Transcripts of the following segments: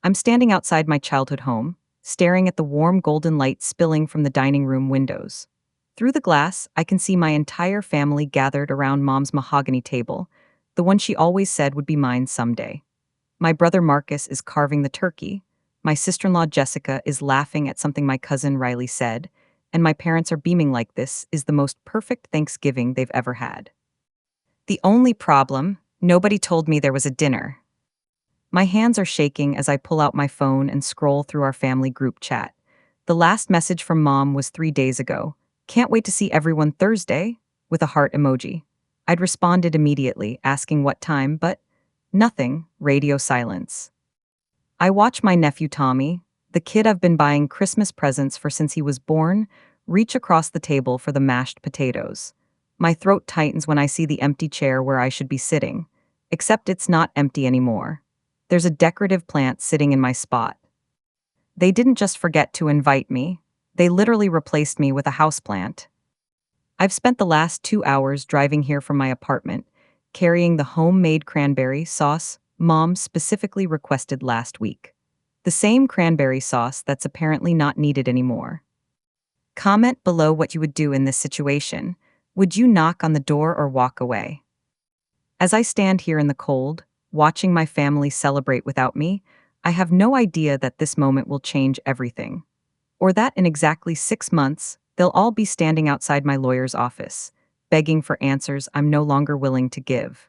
I'm standing outside my childhood home, staring at the warm golden light spilling from the dining room windows. Through the glass, I can see my entire family gathered around Mom's mahogany table, the one she always said would be mine someday. My brother Marcus is carving the turkey, my sister-in-law Jessica is laughing at something my cousin Riley said, and my parents are beaming like this is the most perfect Thanksgiving they've ever had. The only problem, nobody told me there was a dinner. My hands are shaking as I pull out my phone and scroll through our family group chat. The last message from Mom was 3 days ago. Can't wait to see everyone Thursday, with a heart emoji. I'd responded immediately, asking what time, but nothing, radio silence. I watch my nephew Tommy, the kid I've been buying Christmas presents for since he was born, reach across the table for the mashed potatoes. My throat tightens when I see the empty chair where I should be sitting, except it's not empty anymore. There's a decorative plant sitting in my spot. They didn't just forget to invite me, they literally replaced me with a houseplant. I've spent the last 2 hours driving here from my apartment, carrying the homemade cranberry sauce Mom specifically requested last week. The same cranberry sauce that's apparently not needed anymore. Comment below what you would do in this situation. Would you knock on the door or walk away? As I stand here in the cold, watching my family celebrate without me, I have no idea that this moment will change everything. Or that in exactly 6 months, they'll all be standing outside my lawyer's office, begging for answers I'm no longer willing to give.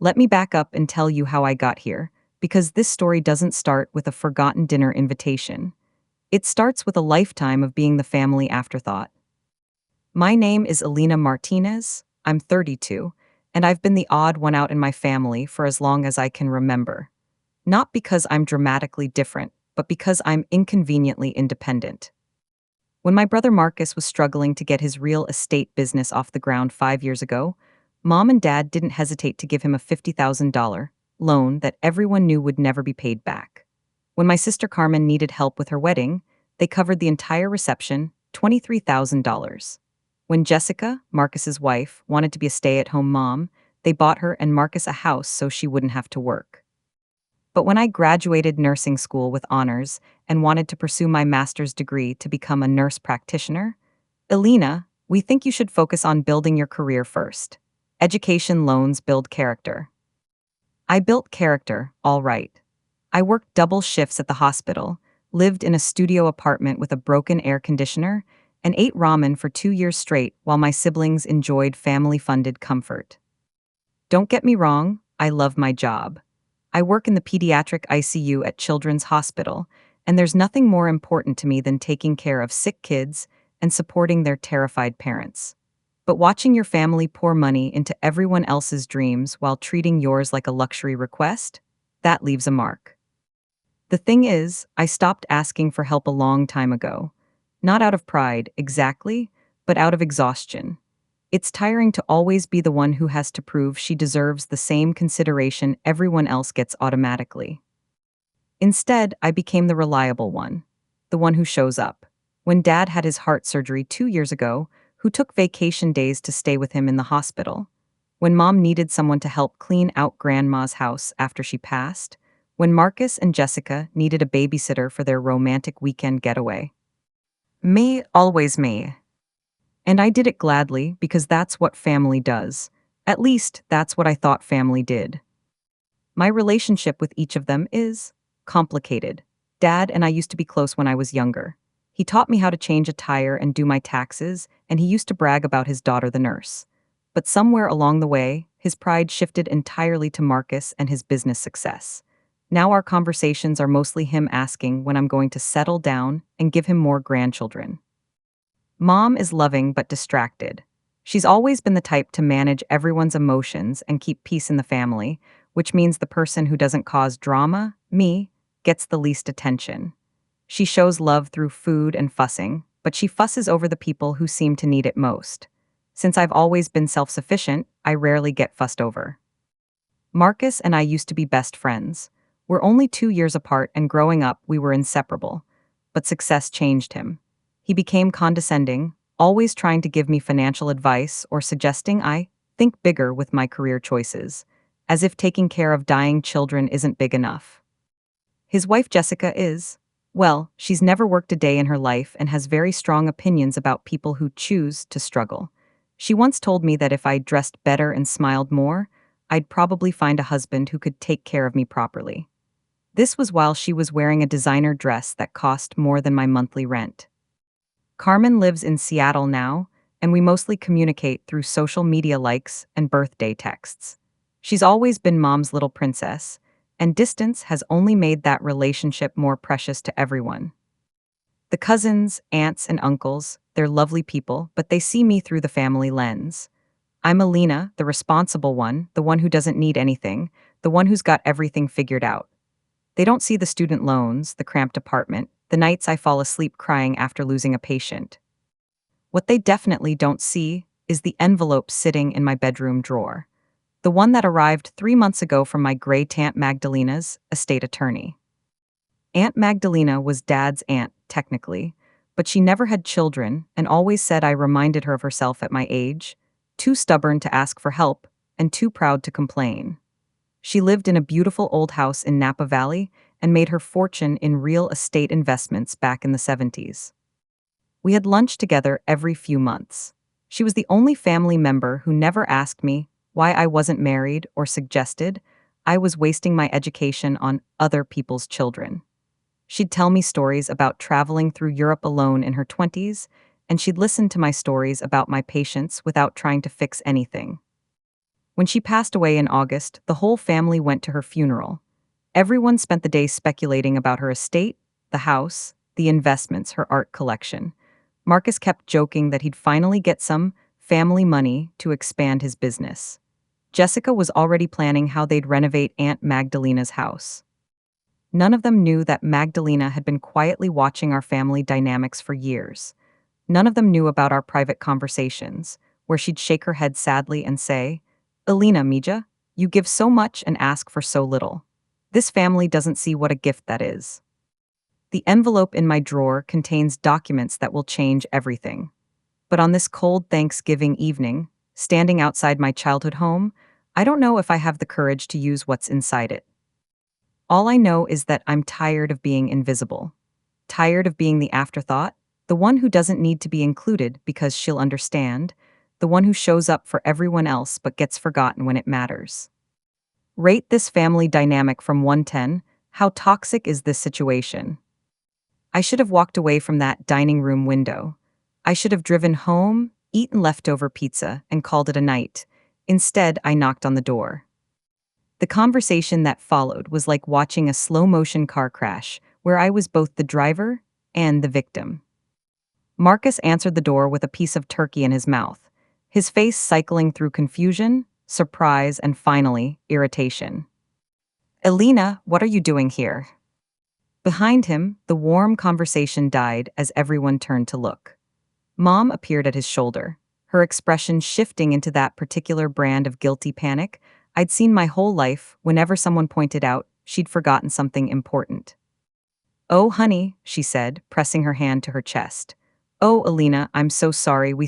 Let me back up and tell you how I got here, because this story doesn't start with a forgotten dinner invitation. It starts with a lifetime of being the family afterthought. My name is Elena Martinez, I'm 32, and I've been the odd one out in my family for as long as I can remember. Not because I'm dramatically different, but because I'm inconveniently independent. When my brother Marcus was struggling to get his real estate business off the ground 5 years ago, Mom and Dad didn't hesitate to give him a $50,000 loan that everyone knew would never be paid back. When my sister Carmen needed help with her wedding, they covered the entire reception, $23,000. When Jessica, Marcus's wife, wanted to be a stay-at-home mom, they bought her and Marcus a house so she wouldn't have to work. But when I graduated nursing school with honors and wanted to pursue my master's degree to become a nurse practitioner, Elena, we think you should focus on building your career first. Education loans build character. I built character, all right. I worked double shifts at the hospital, lived in a studio apartment with a broken air conditioner, and ate ramen for 2 years straight while my siblings enjoyed family-funded comfort. Don't get me wrong, I love my job. I work in the pediatric ICU at Children's Hospital, and there's nothing more important to me than taking care of sick kids and supporting their terrified parents. But watching your family pour money into everyone else's dreams while treating yours like a luxury request, that leaves a mark. The thing is, I stopped asking for help a long time ago. Not out of pride, exactly, but out of exhaustion. It's tiring to always be the one who has to prove she deserves the same consideration everyone else gets automatically. Instead, I became the reliable one, the one who shows up. When Dad had his heart surgery 2 years ago, who took vacation days to stay with him in the hospital. When Mom needed someone to help clean out Grandma's house after she passed. When Marcus and Jessica needed a babysitter for their romantic weekend getaway. Me, always me. And I did it gladly because that's what family does. At least, that's what I thought family did. My relationship with each of them is complicated. Dad and I used to be close when I was younger. He taught me how to change a tire and do my taxes, and he used to brag about his daughter, the nurse. But somewhere along the way, his pride shifted entirely to Marcus and his business success. Now our conversations are mostly him asking when I'm going to settle down and give him more grandchildren. Mom is loving but distracted. She's always been the type to manage everyone's emotions and keep peace in the family, which means the person who doesn't cause drama, me, gets the least attention. She shows love through food and fussing, but she fusses over the people who seem to need it most. Since I've always been self-sufficient, I rarely get fussed over. Marcus and I used to be best friends. We're only 2 years apart, and growing up, we were inseparable. But success changed him. He became condescending, always trying to give me financial advice or suggesting I think bigger with my career choices, as if taking care of dying children isn't big enough. His wife Jessica is, well, she's never worked a day in her life and has very strong opinions about people who choose to struggle. She once told me that if I dressed better and smiled more, I'd probably find a husband who could take care of me properly. This was while she was wearing a designer dress that cost more than my monthly rent. Carmen lives in Seattle now, and we mostly communicate through social media likes and birthday texts. She's always been mom's little princess, and distance has only made that relationship more precious to everyone. The cousins, aunts, and uncles, they're lovely people, but they see me through the family lens. I'm Elena, the responsible one, the one who doesn't need anything, the one who's got everything figured out. They don't see the student loans, the cramped apartment, the nights I fall asleep crying after losing a patient. What they definitely don't see is the envelope sitting in my bedroom drawer, the one that arrived 3 months ago from my great Aunt Magdalena's estate attorney. Aunt Magdalena was Dad's aunt, technically, but she never had children and always said I reminded her of herself at my age, too stubborn to ask for help and too proud to complain. She lived in a beautiful old house in Napa Valley and made her fortune in real estate investments back in the 70s. We had lunch together every few months. She was the only family member who never asked me why I wasn't married or suggested I was wasting my education on other people's children. She'd tell me stories about traveling through Europe alone in her 20s, and she'd listen to my stories about my patients without trying to fix anything. When she passed away in August, the whole family went to her funeral. Everyone spent the day speculating about her estate, the house, the investments, her art collection. Marcus kept joking that he'd finally get some family money to expand his business. Jessica was already planning how they'd renovate Aunt Magdalena's house. None of them knew that Magdalena had been quietly watching our family dynamics for years. None of them knew about our private conversations, where she'd shake her head sadly and say, "Elena, Mija, you give so much and ask for so little. This family doesn't see what a gift that is." The envelope in my drawer contains documents that will change everything. But on this cold Thanksgiving evening, standing outside my childhood home, I don't know if I have the courage to use what's inside it. All I know is that I'm tired of being invisible. Tired of being the afterthought, the one who doesn't need to be included because she'll understand, the one who shows up for everyone else but gets forgotten when it matters. Rate this family dynamic from 1 to 10. How toxic is this situation? I should have walked away from that dining room window. I should have driven home, eaten leftover pizza, and called it a night. Instead, I knocked on the door. The conversation that followed was like watching a slow-motion car crash, where I was both the driver and the victim. Marcus answered the door with a piece of turkey in his mouth, his face cycling through confusion, surprise, and finally, irritation. "Elena, what are you doing here?" Behind him, the warm conversation died as everyone turned to look. Mom appeared at his shoulder, her expression shifting into that particular brand of guilty panic I'd seen my whole life whenever someone pointed out she'd forgotten something important. "Oh, honey," she said, pressing her hand to her chest. "Oh, Elena, I'm so sorry. We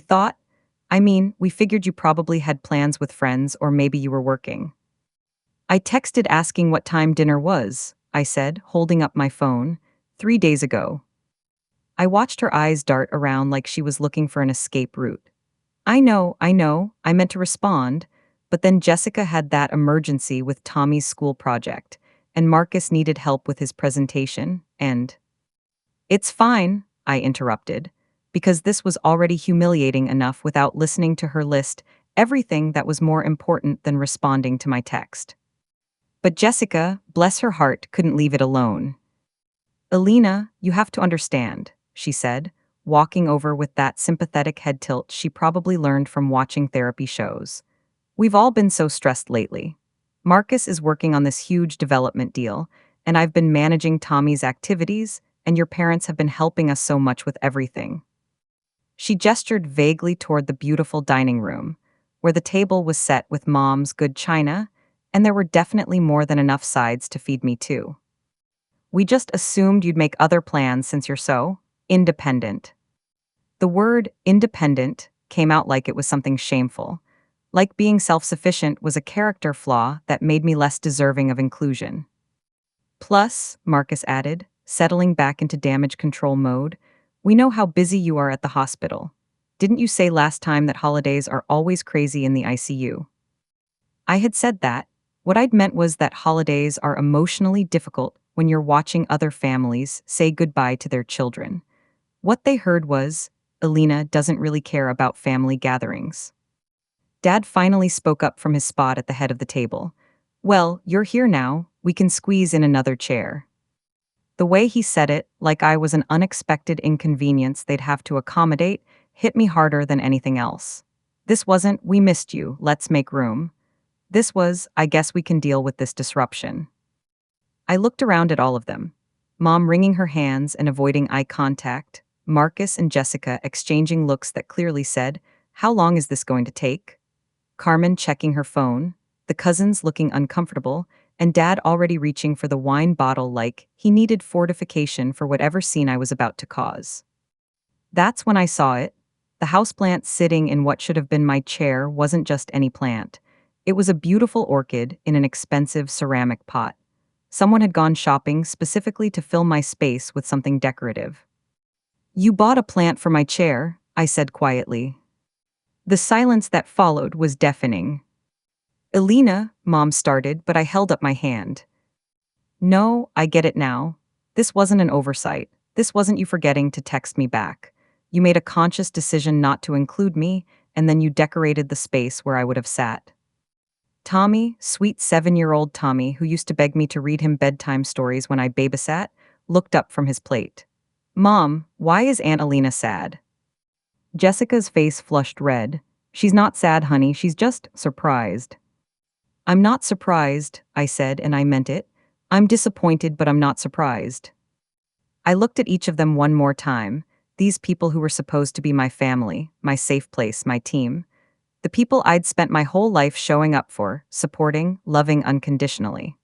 figured you probably had plans with friends or maybe you were working." "I texted asking what time dinner was," I said, holding up my phone, 3 days ago. I watched her eyes dart around like she was looking for an escape route. I know, I meant to respond, but then Jessica had that emergency with Tommy's school project, and Marcus needed help with his presentation, and... "It's fine," I interrupted, because this was already humiliating enough without listening to her list everything that was more important than responding to my text. But Jessica, bless her heart, couldn't leave it alone. "Elena, you have to understand," she said, walking over with that sympathetic head tilt she probably learned from watching therapy shows. "We've all been so stressed lately. Marcus is working on this huge development deal, and I've been managing Tommy's activities, and your parents have been helping us so much with everything." She gestured vaguely toward the beautiful dining room, where the table was set with Mom's good china, and there were definitely more than enough sides to feed me too. "We just assumed you'd make other plans since you're so independent." The word independent came out like it was something shameful, like being self-sufficient was a character flaw that made me less deserving of inclusion. Plus, Marcus added, settling back into damage control mode, we know how busy you are at the hospital. Didn't you say last time that holidays are always crazy in the ICU? I had said that. What I'd meant was that holidays are emotionally difficult when you're watching other families say goodbye to their children. What they heard was, Elena doesn't really care about family gatherings. Dad finally spoke up from his spot at the head of the table. Well, you're here now, we can squeeze in another chair. The way he said it, like I was an unexpected inconvenience they'd have to accommodate, hit me harder than anything else. This wasn't, we missed you, let's make room. This was, I guess we can deal with this disruption. I looked around at all of them. Mom wringing her hands and avoiding eye contact, Marcus and Jessica exchanging looks that clearly said, how long is this going to take? Carmen checking her phone, the cousins looking uncomfortable, and Dad already reaching for the wine bottle like he needed fortification for whatever scene I was about to cause. That's when I saw it. The houseplant sitting in what should have been my chair wasn't just any plant. It was a beautiful orchid in an expensive ceramic pot. Someone had gone shopping specifically to fill my space with something decorative. You bought a plant for my chair, I said quietly. The silence that followed was deafening. Elena, Mom started, but I held up my hand. No, I get it now. This wasn't an oversight. This wasn't you forgetting to text me back. You made a conscious decision not to include me, and then you decorated the space where I would have sat. Tommy, sweet 7-year-old Tommy, who used to beg me to read him bedtime stories when I babysat, looked up from his plate. Mom, why is Aunt Elena sad? Jessica's face flushed red. She's not sad, honey, she's just surprised. I'm not surprised, I said, and I meant it. I'm disappointed, but I'm not surprised. I looked at each of them one more time, these people who were supposed to be my family, my safe place, my team. The people I'd spent my whole life showing up for, supporting, loving unconditionally.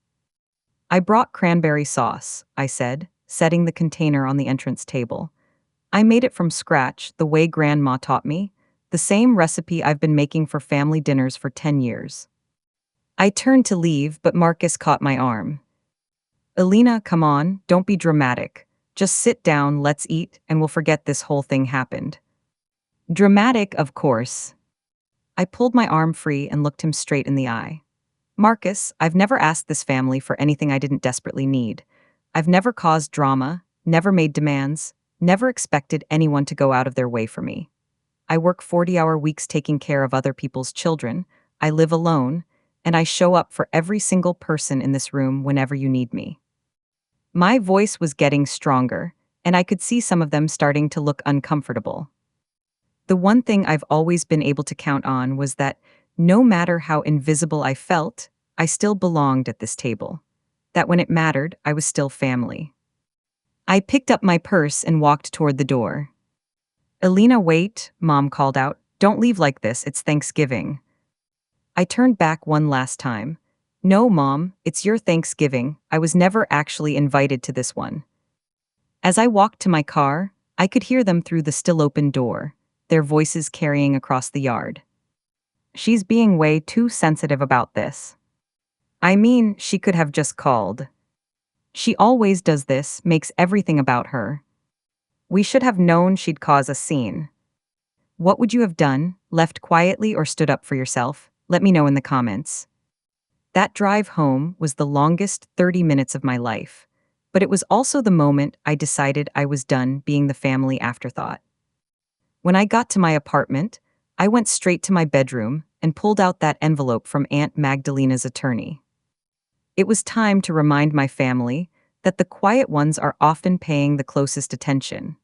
I brought cranberry sauce, I said, setting the container on the entrance table. I made it from scratch, the way Grandma taught me, the same recipe I've been making for family dinners for 10 years. I turned to leave, but Marcus caught my arm. Elena, come on, don't be dramatic. Just sit down, let's eat, and we'll forget this whole thing happened. Dramatic, of course. I pulled my arm free and looked him straight in the eye. Marcus, I've never asked this family for anything I didn't desperately need. I've never caused drama, never made demands, never expected anyone to go out of their way for me. I work 40-hour weeks taking care of other people's children, I live alone, and I show up for every single person in this room whenever you need me. My voice was getting stronger, and I could see some of them starting to look uncomfortable. The one thing I've always been able to count on was that, no matter how invisible I felt, I still belonged at this table. That when it mattered, I was still family. I picked up my purse and walked toward the door. Elena, wait, Mom called out. Don't leave like this, it's Thanksgiving. I turned back one last time. No, Mom, it's your Thanksgiving. I was never actually invited to this one. As I walked to my car, I could hear them through the still open door, their voices carrying across the yard. She's being way too sensitive about this. I mean, she could have just called. She always does this, makes everything about her. We should have known she'd cause a scene. What would you have done, left quietly or stood up for yourself? Let me know in the comments. That drive home was the longest 30 minutes of my life, but it was also the moment I decided I was done being the family afterthought. When I got to my apartment, I went straight to my bedroom and pulled out that envelope from Aunt Magdalena's attorney. It was time to remind my family that the quiet ones are often paying the closest attention.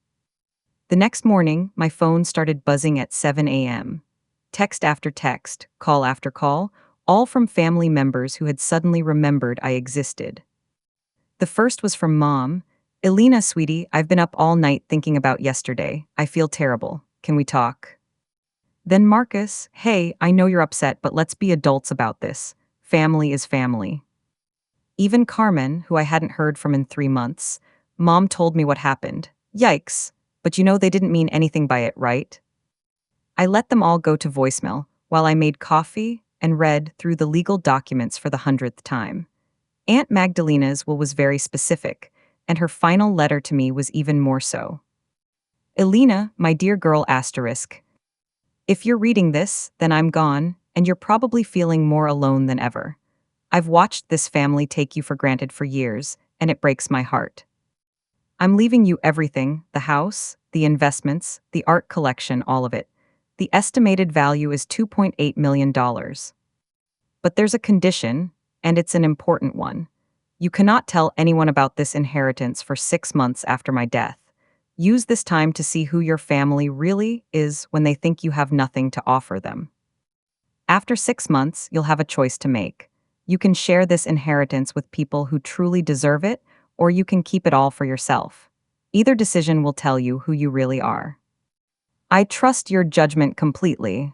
The next morning, my phone started buzzing at 7 a.m. Text after text, call after call, all from family members who had suddenly remembered I existed. The first was from Mom. Elena, sweetie, I've been up all night thinking about yesterday. I feel terrible. Can we talk? Then Marcus, hey, I know you're upset, but let's be adults about this. Family is family. Even Carmen, who I hadn't heard from in 3 months, Mom told me what happened. Yikes, but you know they didn't mean anything by it, right? I let them all go to voicemail while I made coffee and read through the legal documents for the 100th time. Aunt Magdalena's will was very specific, and her final letter to me was even more so. Elena, my dear girl asterisk. If you're reading this, then I'm gone, and you're probably feeling more alone than ever. I've watched this family take you for granted for years, and it breaks my heart. I'm leaving you everything, the house, the investments, the art collection, all of it. The estimated value is $2.8 million. But there's a condition, and it's an important one. You cannot tell anyone about this inheritance for 6 months after my death. Use this time to see who your family really is when they think you have nothing to offer them. After 6 months, you'll have a choice to make. You can share this inheritance with people who truly deserve it, or you can keep it all for yourself. Either decision will tell you who you really are. I trust your judgment completely.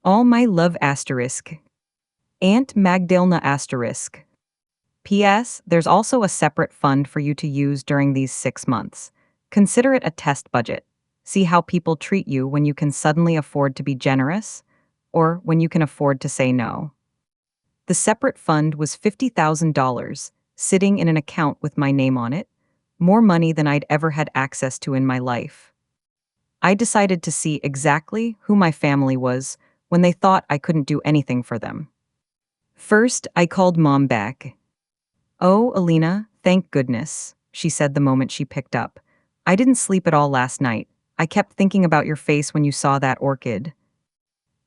All my love asterisk. Aunt Magdalena asterisk. P.S. There's also a separate fund for you to use during these 6 months. Consider it a test budget. See how people treat you when you can suddenly afford to be generous, or when you can afford to say no. The separate fund was $50,000, sitting in an account with my name on it, more money than I'd ever had access to in my life. I decided to see exactly who my family was when they thought I couldn't do anything for them. First, I called Mom back. "Oh, Elena, thank goodness," she said the moment she picked up. "I didn't sleep at all last night. I kept thinking about your face when you saw that orchid."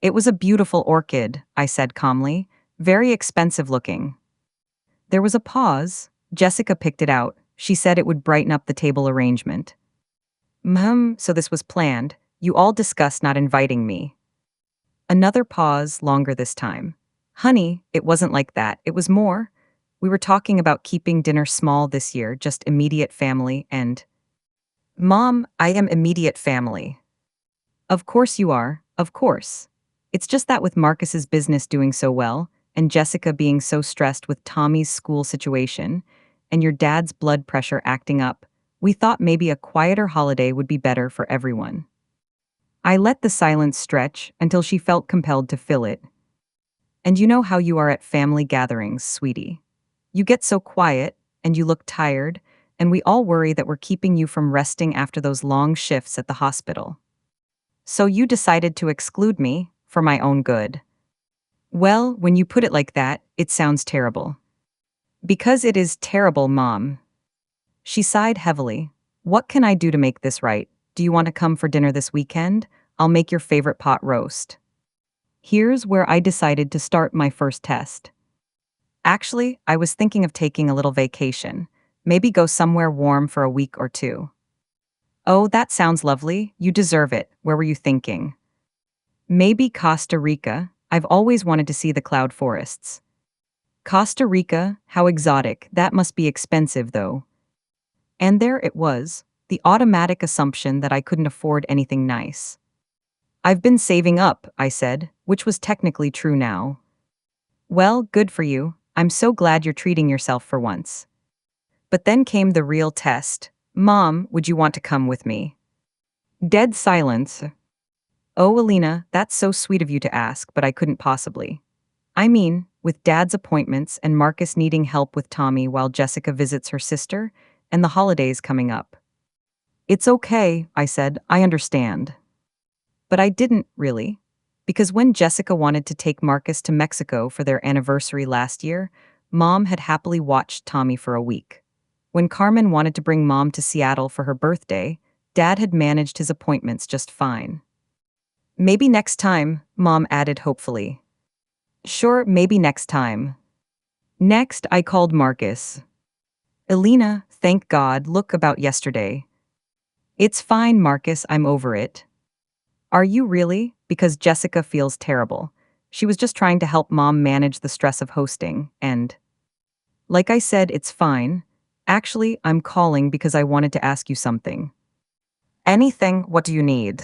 "It was a beautiful orchid," I said calmly. "Very expensive looking." There was a pause. Jessica picked it out. She said it would brighten up the table arrangement. So this was planned. You all discussed not inviting me." Another pause, longer this time. "Honey, it wasn't like that. It was more. We were talking about keeping dinner small this year, just immediate family and—" "Mom, I am immediate family." "Of course you are, of course. It's just that with Marcus's business doing so well, and Jessica being so stressed with Tommy's school situation, and your dad's blood pressure acting up, we thought maybe a quieter holiday would be better for everyone." I let the silence stretch until she felt compelled to fill it. "And you know how you are at family gatherings, sweetie. You get so quiet, and you look tired, and we all worry that we're keeping you from resting after those long shifts at the hospital. So you decided to exclude me, for my own good." "Well, when you put it like that, it sounds terrible." "Because it is terrible, Mom." She sighed heavily. "What can I do to make this right? Do you want to come for dinner this weekend? I'll make your favorite pot roast." Here's where I decided to start my first test. Actually, I was thinking of taking a little vacation. Maybe go somewhere warm for a week or two. "Oh, that sounds lovely. You deserve it. Where were you thinking?" "Maybe Costa Rica. I've always wanted to see the cloud forests." "Costa Rica? How exotic. That must be expensive, though." And there it was, the automatic assumption that I couldn't afford anything nice. "I've been saving up," I said, which was technically true now. "Well, good for you. I'm so glad you're treating yourself for once." But then came the real test. "Mom, would you want to come with me?" Dead silence. "Oh, Elena, that's so sweet of you to ask, but I couldn't possibly. I mean, with Dad's appointments and Marcus needing help with Tommy while Jessica visits her sister, and the holidays coming up." "It's okay," I said, "I understand." But I didn't, really. Because when Jessica wanted to take Marcus to Mexico for their anniversary last year, Mom had happily watched Tommy for a week. When Carmen wanted to bring Mom to Seattle for her birthday, Dad had managed his appointments just fine. "Maybe next time," Mom added hopefully. "Sure, maybe next time." Next, I called Marcus. "Elena, thank God, look about yesterday." "It's fine, Marcus, I'm over it." "Are you really?" Because Jessica feels terrible. She was just trying to help Mom manage the stress of hosting, and— "Like I said, it's fine. Actually, I'm calling because I wanted to ask you something." "Anything, what do you need?"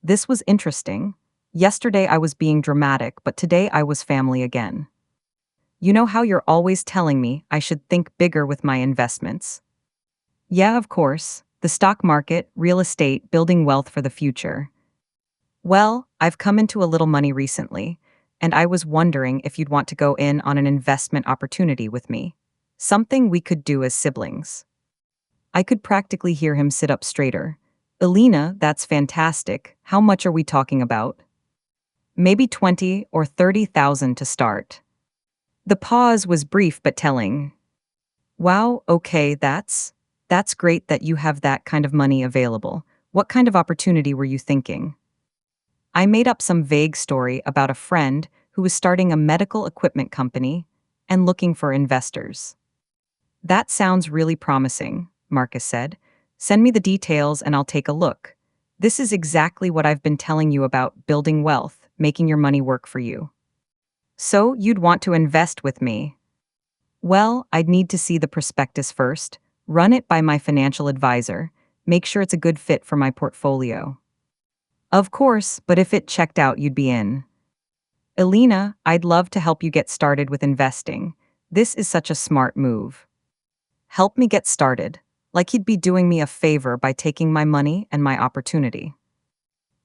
This was interesting. Yesterday I was being dramatic, but today I was family again. "You know how you're always telling me I should think bigger with my investments?" "Yeah, of course. The stock market, real estate, building wealth for the future." "Well, I've come into a little money recently, and I was wondering if you'd want to go in on an investment opportunity with me. Something we could do as siblings. I could practically hear him sit up straighter. Elena, that's fantastic. How much are we talking about? Maybe 20 or 30,000 to start. The pause was brief but telling. Wow, okay, that's great that you have that kind of money available. What kind of opportunity were you thinking? I made up some vague story about a friend who was starting a medical equipment company and looking for investors. That sounds really promising, Marcus said. Send me the details and I'll take a look. This is exactly what I've been telling you about building wealth, making your money work for you. So, you'd want to invest with me? Well, I'd need to see the prospectus first, run it by my financial advisor, make sure it's a good fit for my portfolio. Of course, but if it checked out, you'd be in. Elena, I'd love to help you get started with investing. This is such a smart move. Help me get started, like he'd be doing me a favor by taking my money and my opportunity.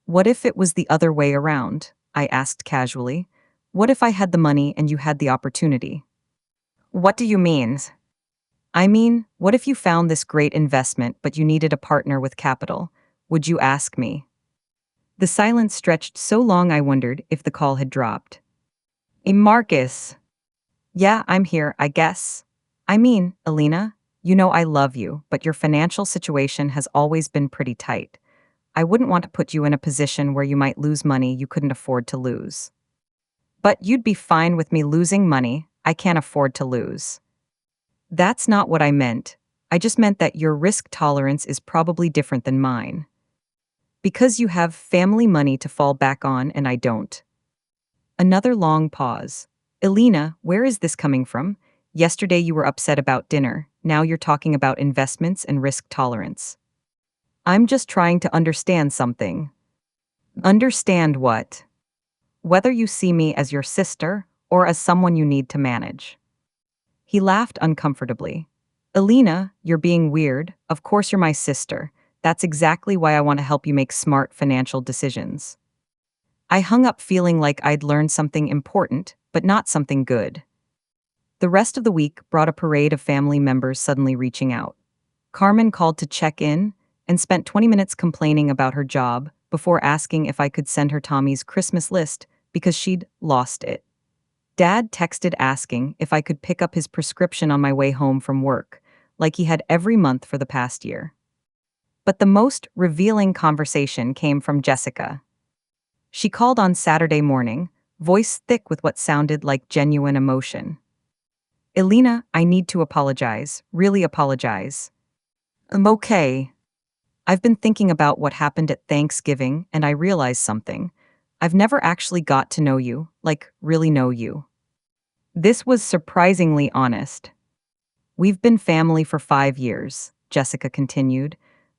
What if it was the other way around? I asked casually. What if I had the money and you had the opportunity? What do you mean? I mean, what if you found this great investment but you needed a partner with capital? Would you ask me? The silence stretched so long I wondered if the call had dropped. Hey, Marcus. Yeah, I'm here, I guess. I mean, Elena, you know I love you, but your financial situation has always been pretty tight. I wouldn't want to put you in a position where you might lose money you couldn't afford to lose. But you'd be fine with me losing money I can't afford to lose. That's not what I meant. I just meant that your risk tolerance is probably different than mine. Because you have family money to fall back on and I don't. Another long pause. Elena, where is this coming from? Yesterday you were upset about dinner. Now you're talking about investments and risk tolerance. I'm just trying to understand something. Understand what? Whether you see me as your sister or as someone you need to manage. He laughed uncomfortably. Elena, you're being weird. Of course you're my sister. That's exactly why I want to help you make smart financial decisions. I hung up feeling like I'd learned something important, but not something good. The rest of the week brought a parade of family members suddenly reaching out. Carmen called to check in and spent 20 minutes complaining about her job before asking if I could send her Tommy's Christmas list because she'd lost it. Dad texted asking if I could pick up his prescription on my way home from work, like he had every month for the past year. But the most revealing conversation came from Jessica. She called on Saturday morning, voice thick with what sounded like genuine emotion. Elena, I need to apologize, really apologize. I'm okay. I've been thinking about what happened at Thanksgiving and I realized something. I've never actually got to know you, like really know you. This was surprisingly honest. We've been family for 5 years, Jessica continued,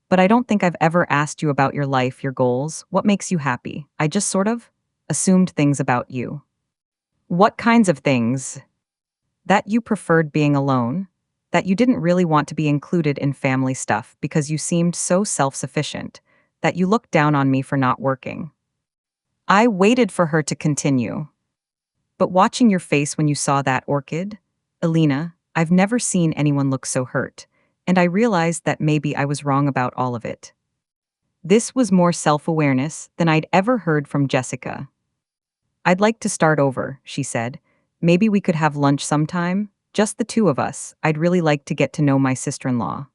but I don't think I've ever asked you about your life, your goals, what makes you happy. I just sort of assumed things about you. What kinds of things? That you preferred being alone, that you didn't really want to be included in family stuff because you seemed so self-sufficient, that you looked down on me for not working. I waited for her to continue. But watching your face when you saw that orchid, Elena, I've never seen anyone look so hurt, and I realized that maybe I was wrong about all of it. This was more self-awareness than I'd ever heard from Jessica. I'd like to start over, she said. Maybe we could have lunch sometime, just the two of us. I'd really like to get to know my sister-in-law.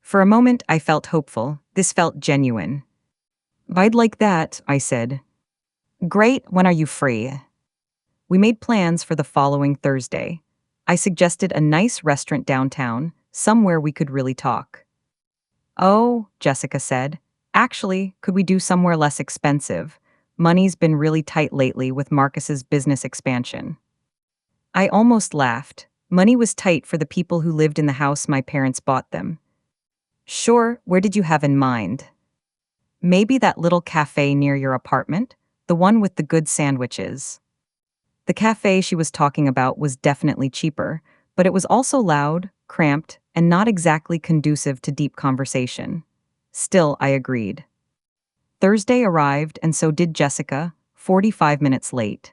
For a moment, I felt hopeful. This felt genuine. I'd like that, I said. Great, when are you free? We made plans for the following Thursday. I suggested a nice restaurant downtown, somewhere we could really talk. Oh, Jessica said. Actually, could we do somewhere less expensive? Money's been really tight lately with Marcus's business expansion. I almost laughed. Money was tight for the people who lived in the house my parents bought them. Sure, where did you have in mind? Maybe that little cafe near your apartment? The one with the good sandwiches. The cafe she was talking about was definitely cheaper, but it was also loud, cramped, and not exactly conducive to deep conversation. Still, I agreed. Thursday arrived, and so did Jessica, 45 minutes late.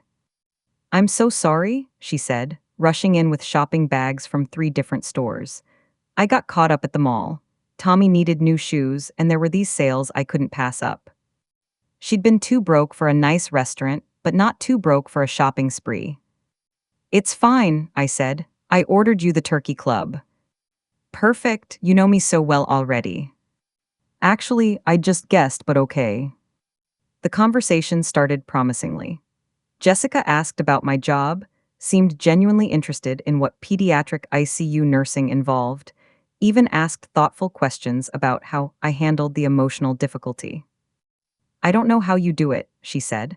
I'm so sorry, she said, rushing in with shopping bags from 3 different stores. I got caught up at the mall. Tommy needed new shoes, and there were these sales I couldn't pass up. She'd been too broke for a nice restaurant, but not too broke for a shopping spree. It's fine, I said. I ordered you the turkey club. Perfect, you know me so well already. Actually, I just guessed, but okay. The conversation started promisingly. Jessica asked about my job, seemed genuinely interested in what pediatric ICU nursing involved, even asked thoughtful questions about how I handled the emotional difficulty. I don't know how you do it, she said.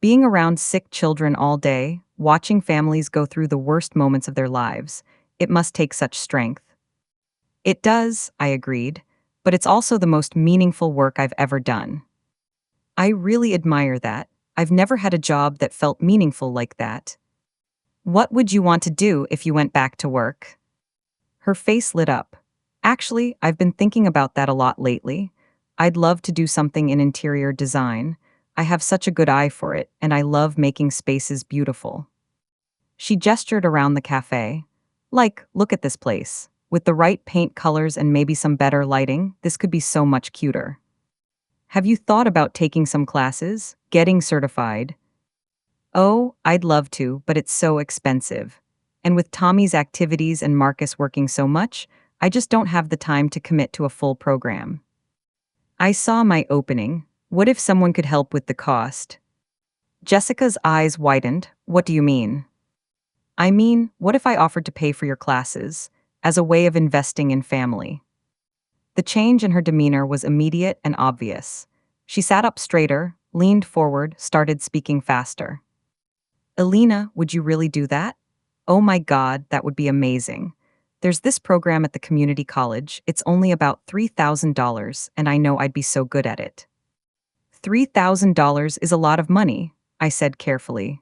Being around sick children all day, watching families go through the worst moments of their lives, it must take such strength. It does, I agreed, but it's also the most meaningful work I've ever done. I really admire that. I've never had a job that felt meaningful like that. What would you want to do if you went back to work? Her face lit up. Actually, I've been thinking about that a lot lately. I'd love to do something in interior design. I have such a good eye for it, and I love making spaces beautiful. She gestured around the cafe. Like, look at this place. With the right paint colors and maybe some better lighting, this could be so much cuter. Have you thought about taking some classes? Getting certified? Oh, I'd love to, but it's so expensive. And with Tommy's activities and Marcus working so much, I just don't have the time to commit to a full program. I saw my opening. What if someone could help with the cost? Jessica's eyes widened. What do you mean? I mean, what if I offered to pay for your classes, as a way of investing in family? The change in her demeanor was immediate and obvious. She sat up straighter, leaned forward, started speaking faster. Elena, would you really do that? Oh my God, that would be amazing. There's this program at the community college. It's only about $3,000, and I know I'd be so good at it. $3,000 is a lot of money, I said carefully.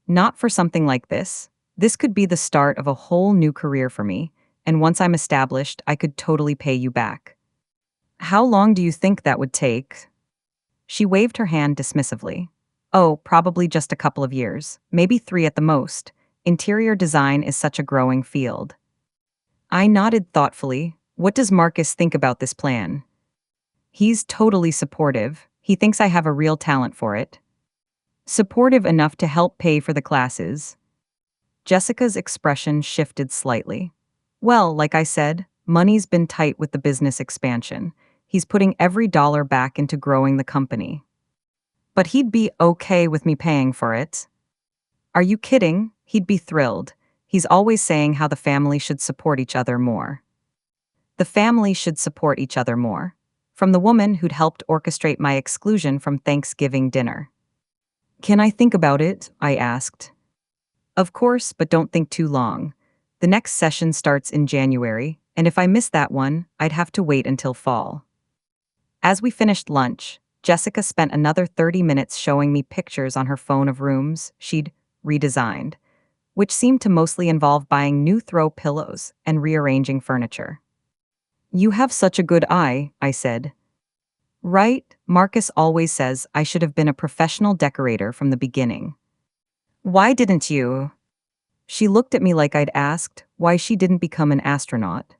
Not for something like this. This could be the start of a whole new career for me, and once I'm established, I could totally pay you back. How long do you think that would take? She waved her hand dismissively. Oh, probably just a couple of years, maybe 3 at the most. Interior design is such a growing field. I nodded thoughtfully. What does Marcus think about this plan? He's totally supportive. He thinks I have a real talent for it. Supportive enough to help pay for the classes. Jessica's expression shifted slightly. Well, like I said, money's been tight with the business expansion. He's putting every dollar back into growing the company. But he'd be okay with me paying for it. Are you kidding? He'd be thrilled. He's always saying how the family should support each other more. The family should support each other more. From the woman who'd helped orchestrate my exclusion from Thanksgiving dinner. Can I think about it? I asked. Of course, but don't think too long. The next session starts in January, and if I miss that one, I'd have to wait until fall. As we finished lunch, Jessica spent another 30 minutes showing me pictures on her phone of rooms she'd redesigned, which seemed to mostly involve buying new throw pillows and rearranging furniture. You have such a good eye, I said. Right, Marcus always says I should have been a professional decorator from the beginning. Why didn't you? She looked at me like I'd asked why she didn't become an astronaut.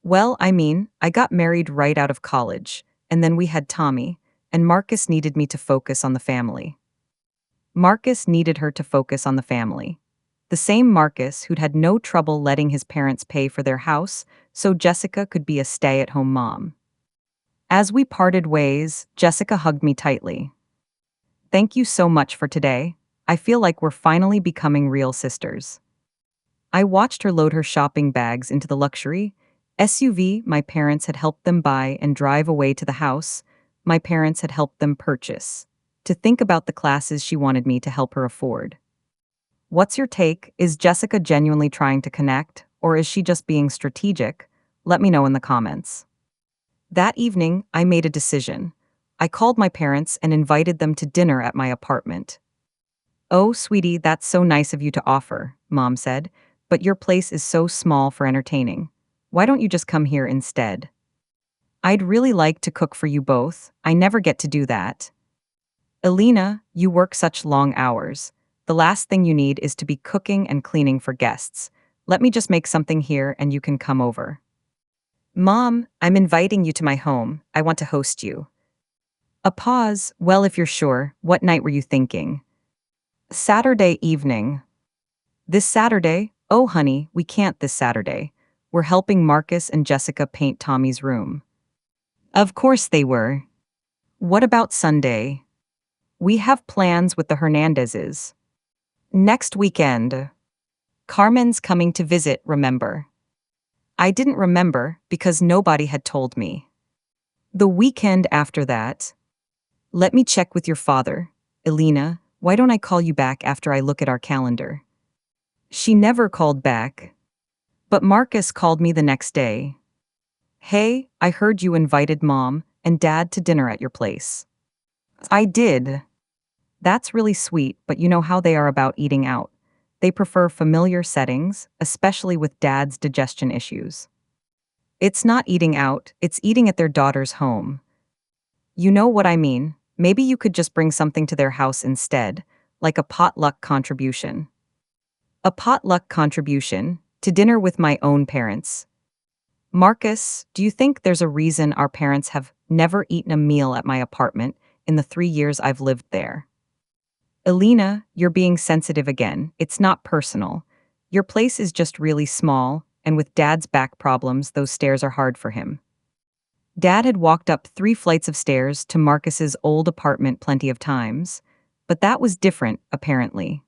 Well, I mean, I got married right out of college, and then we had Tommy, and Marcus needed me to focus on the family. Marcus needed her to focus on the family. The same Marcus who'd had no trouble letting his parents pay for their house so Jessica could be a stay-at-home mom. As we parted ways, Jessica hugged me tightly. Thank you so much for today. I feel like we're finally becoming real sisters. I watched her load her shopping bags into the luxury SUV my parents had helped them buy and drive away to the house my parents had helped them purchase, to think about the classes she wanted me to help her afford. What's your take? Is Jessica genuinely trying to connect, or is she just being strategic? Let me know in the comments. That evening, I made a decision. I called my parents and invited them to dinner at my apartment. Oh, sweetie, that's so nice of you to offer, Mom said, but your place is so small for entertaining. Why don't you just come here instead? I'd really like to cook for you both. I never get to do that. Elena, you work such long hours. The last thing you need is to be cooking and cleaning for guests. Let me just make something here and you can come over. Mom, I'm inviting you to my home. I want to host you. A pause. Well, if you're sure, what night were you thinking? Saturday evening. This Saturday? Oh, honey, we can't this Saturday. We're helping Marcus and Jessica paint Tommy's room. Of course they were. What about Sunday? We have plans with the Hernandezes. Next weekend. Carmen's coming to visit, remember? I didn't remember because nobody had told me. The weekend after that. Let me check with your father. Elena, why don't I call you back after I look at our calendar? She never called back. But Marcus called me the next day. Hey, I heard you invited Mom and Dad to dinner at your place. I did. That's really sweet, but you know how they are about eating out. They prefer familiar settings, especially with Dad's digestion issues. It's not eating out, it's eating at their daughter's home. You know what I mean. Maybe you could just bring something to their house instead, like a potluck contribution. A potluck contribution to dinner with my own parents. Marcus, do you think there's a reason our parents have never eaten a meal at my apartment in the 3 years I've lived there? Elena, you're being sensitive again. It's not personal. Your place is just really small, and with Dad's back problems, those stairs are hard for him. Dad had walked up 3 flights of stairs to Marcus's old apartment plenty of times, but that was different, apparently.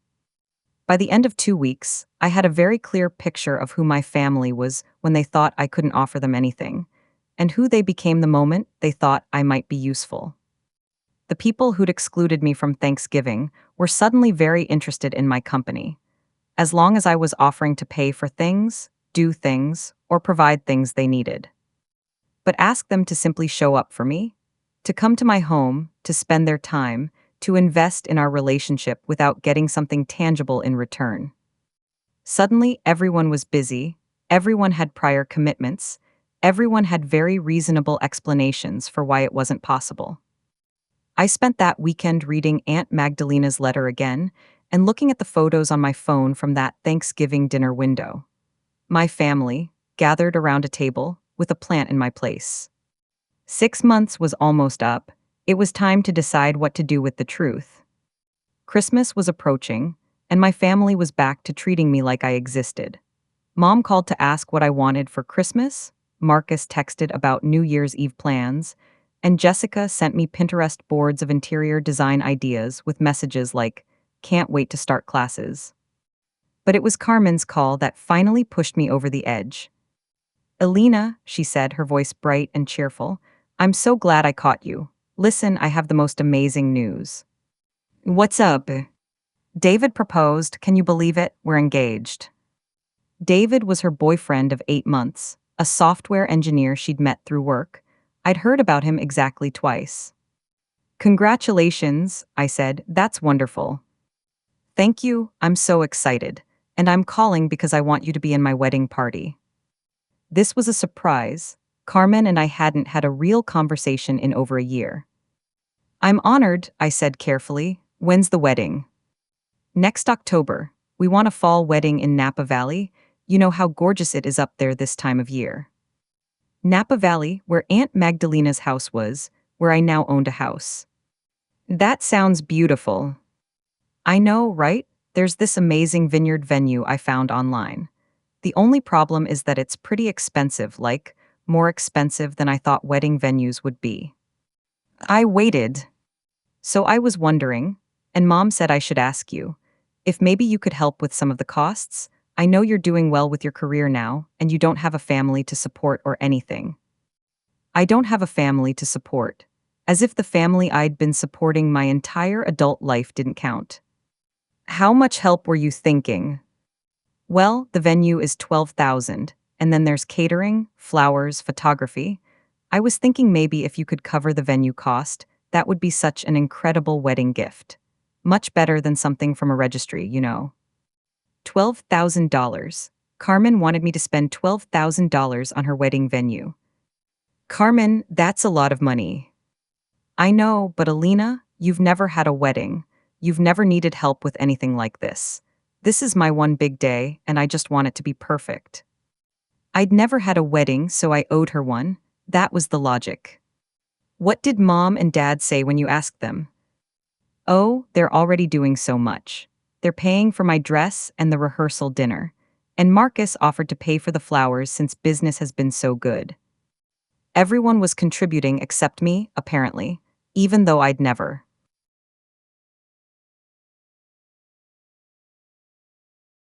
By the end of 2 weeks, I had a very clear picture of who my family was when they thought I couldn't offer them anything, and who they became the moment they thought I might be useful. The people who'd excluded me from Thanksgiving were suddenly very interested in my company, as long as I was offering to pay for things, do things, or provide things they needed. But ask them to simply show up for me, to come to my home, to spend their time, to invest in our relationship without getting something tangible in return. Suddenly, everyone was busy, everyone had prior commitments, everyone had very reasonable explanations for why it wasn't possible. I spent that weekend reading Aunt Magdalena's letter again and looking at the photos on my phone from that Thanksgiving dinner window. My family, gathered around a table, with a plant in my place. 6 months was almost up. It was time to decide what to do with the truth. Christmas was approaching, and my family was back to treating me like I existed. Mom called to ask what I wanted for Christmas, Marcus texted about New Year's Eve plans, and Jessica sent me Pinterest boards of interior design ideas with messages like, "Can't wait to start classes." But it was Carmen's call that finally pushed me over the edge. "Elena," she said, her voice bright and cheerful, "I'm so glad I caught you. Listen, I have the most amazing news." "What's up?" "David proposed. Can you believe it? We're engaged." David was her boyfriend of 8 months, a software engineer she'd met through work. I'd heard about him exactly twice. "Congratulations," I said. "That's wonderful." "Thank you. I'm so excited. And I'm calling because I want you to be in my wedding party." This was a surprise. Carmen and I hadn't had a real conversation in over a year. "I'm honored," I said carefully. "When's the wedding?" "Next October. We want a fall wedding in Napa Valley. You know how gorgeous it is up there this time of year." Napa Valley, where Aunt Magdalena's house was, where I now owned a house. "That sounds beautiful." "I know, right? There's this amazing vineyard venue I found online. The only problem is that it's pretty expensive, like, more expensive than I thought wedding venues would be." I waited. "So I was wondering, and Mom said I should ask you, if maybe you could help with some of the costs. I know you're doing well with your career now, and you don't have a family to support or anything." I don't have a family to support. As if the family I'd been supporting my entire adult life didn't count. "How much help were you thinking?" "Well, the venue is $12,000, and then there's catering, flowers, photography. I was thinking maybe if you could cover the venue cost, that would be such an incredible wedding gift. Much better than something from a registry, you know." $12,000. Carmen wanted me to spend $12,000 on her wedding venue. "Carmen, that's a lot of money." "I know, but Elena, you've never had a wedding. You've never needed help with anything like this. This is my one big day, and I just want it to be perfect. I'd never had a wedding, so I owed her one. That was the logic. What did mom and dad say when you asked them? Oh, they're already doing so much. They're paying for my dress and the rehearsal dinner. And Marcus offered to pay for the flowers since business has been so good. Everyone was contributing except me, apparently, even though I'd never.